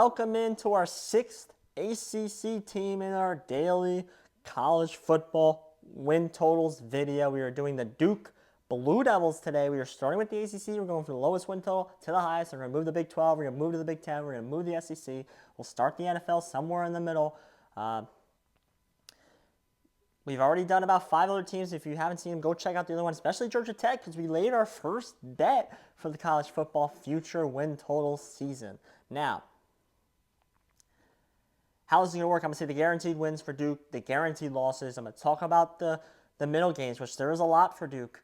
Welcome into our 6th ACC team in our daily college football win totals video. We are doing the Duke Blue Devils today. We are starting with the ACC. We're going from the lowest win total to the highest. We're going to move the Big 12. We're going to move to the Big 10. We're going to move the SEC. We'll start the NFL somewhere in the middle. We've already done about 5 other teams. If you haven't seen them, go check out the other one, especially Georgia Tech, because we laid our first bet for the college football future win total season. Now, how is it going to work? I'm going to say the guaranteed wins for Duke, the guaranteed losses. I'm going to talk about the middle games, which there is a lot for Duke.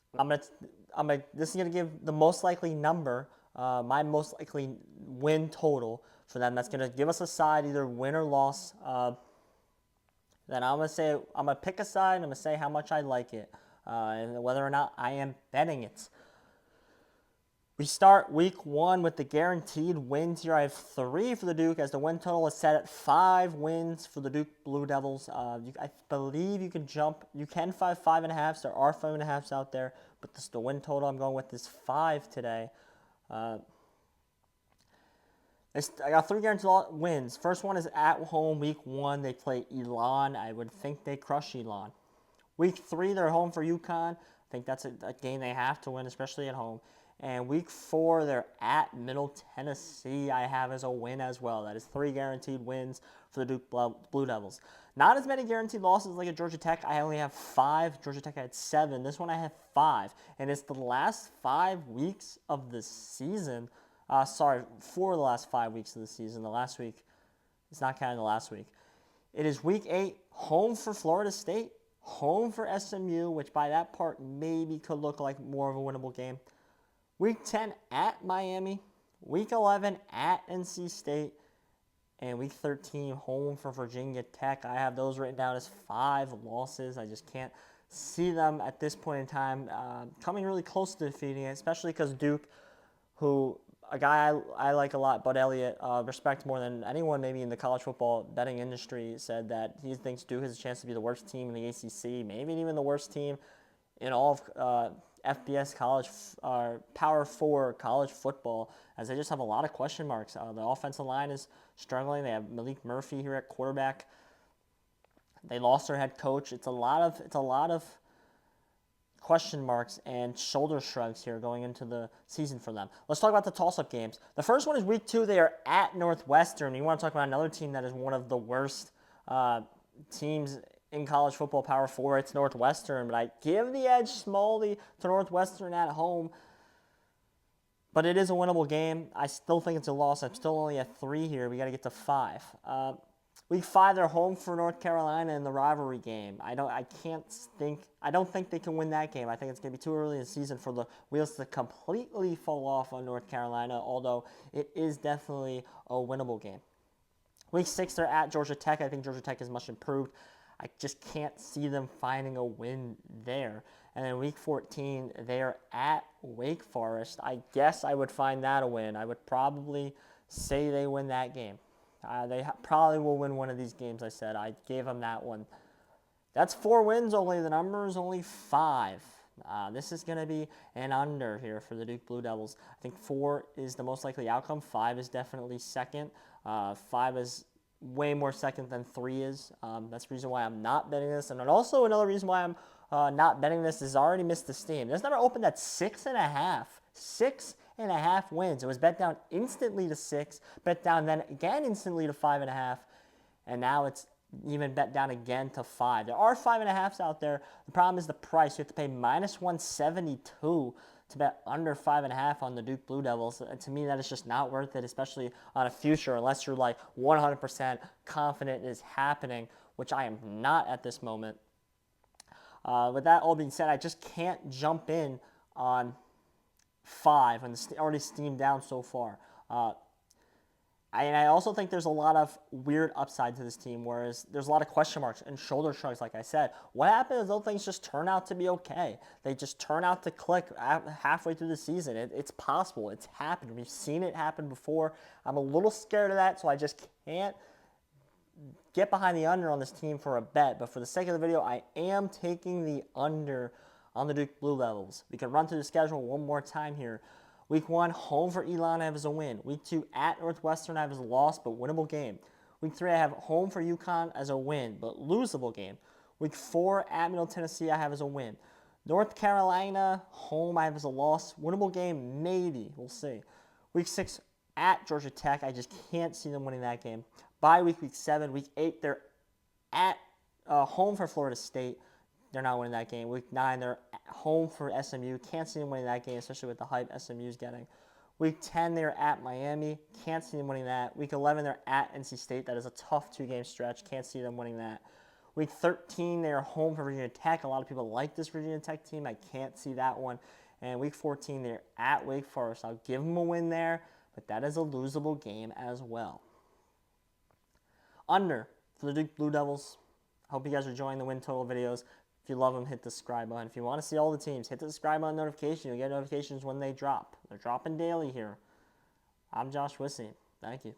This is going to give the most likely number, my most likely win total for them. That's going to give us a side, either win or loss. Then I'm going to pick a side, and I'm going to say how much I like it, and whether or not I am betting it. We start week 1 with the guaranteed wins here. I have 3 for the Duke, as the win total is set at 5 wins for the Duke Blue Devils. I believe you can 5.5s. There are 5.5s out there, but the win total I'm going with is 5 today. I got 3 guaranteed wins. First one is at home, week 1. They play Elon. I would think they crush Elon. Week 3, they're home for UConn. I think that's a game they have to win, especially at home. And week 4, they're at Middle Tennessee. I have as a win as well. That is 3 guaranteed wins for the Duke Blue Devils. Not as many guaranteed losses like at Georgia Tech. I only have 5. Georgia Tech had 7. This one I have 5. And it's the last 5 weeks of the season. For the last 5 weeks of the season. The last week, it's not counting the last week. It is week 8, home for Florida State, home for SMU, which by that part maybe could look like more of a winnable game. Week 10 at Miami, week 11 at NC State, and week 13 home for Virginia Tech. I have those written down as 5 losses. I just can't see them at this point in time coming really close to defeating it, especially because Duke, a guy I like a lot, Bud Elliott, respect more than anyone maybe in the college football betting industry, said that he thinks Duke has a chance to be the worst team in the ACC, maybe even the worst team in all of FBS college, Power 4 college football, as they just have a lot of question marks. The offensive line is struggling. They have Malik Murphy here at quarterback. They lost their head coach. It's a lot of question marks and shoulder shrugs here going into the season for them. Let's talk about the toss-up games. The first one is week 2. They are at Northwestern. You want to talk about another team that is one of the worst teams in college football, Power 4, it's Northwestern, but I give the edge smallly to Northwestern at home. But it is a winnable game. I still think it's a loss. I'm still only at 3 here. We got to get to 5. Week 5, they're home for North Carolina in the rivalry game. I don't think they can win that game. I think it's going to be too early in the season for the wheels to completely fall off on North Carolina, although it is definitely a winnable game. Week 6, they're at Georgia Tech. I think Georgia Tech is much improved. I just can't see them finding a win there. And then week 14, they're at Wake Forest. I guess I would find that a win. I would probably say they win that game. They probably will win one of these games, I said. I gave them that one. That's 4 wins only. The number is only 5. This is going to be an under here for the Duke Blue Devils. I think 4 is the most likely outcome. 5 is definitely second. 5 is way more second than 3 is. That's the reason why I'm not betting this. And also another reason why I'm not betting this is I already missed the steam. This number opened at 6.5. 6.5 wins. It was bet down instantly to 6, bet down then again instantly to 5.5, and now it's even bet down again to 5. There are 5.5s out there. The problem is the price. You have to pay minus 172 to bet under 5.5 on the Duke Blue Devils. And to me, that is just not worth it, especially on a future, unless you're like 100% confident it is happening, which I am not at this moment. With that all being said, I just can't jump in on 5 and it's already steamed down so far. And I also think there's a lot of weird upside to this team, whereas there's a lot of question marks and shoulder shrugs, like I said. What happens if those things just turn out to be okay? They just turn out to click halfway through the season. It's possible. It's happened. We've seen it happen before. I'm a little scared of that, so I just can't get behind the under on this team for a bet. But for the sake of the video, I am taking the under on the Duke Blue Devils. We can run through the schedule one more time here. Week 1, home for Elon, I have as a win. Week 2, at Northwestern, I have as a loss, but winnable game. Week 3, I have home for UConn as a win, but losable game. Week 4, at Middle Tennessee, I have as a win. North Carolina, home, I have as a loss. Winnable game, maybe. We'll see. Week 6, at Georgia Tech, I just can't see them winning that game. Bye week, week 7. Week 8, they're at home for Florida State. They're not winning that game. Week 9, they're at home for SMU. Can't see them winning that game, especially with the hype SMU's getting. Week 10, they're at Miami. Can't see them winning that. Week 11, they're at NC State. That is a tough two-game stretch. Can't see them winning that. Week 13, they're home for Virginia Tech. A lot of people like this Virginia Tech team. I can't see that one. And Week 14, they're at Wake Forest. I'll give them a win there, but that is a losable game as well. Under for the Duke Blue Devils. I hope you guys are enjoying the win total videos. If you love them, hit the subscribe button. If you want to see all the teams, hit the subscribe button notification. You'll get notifications when they drop. They're dropping daily here. I'm Josh Wissing. Thank you.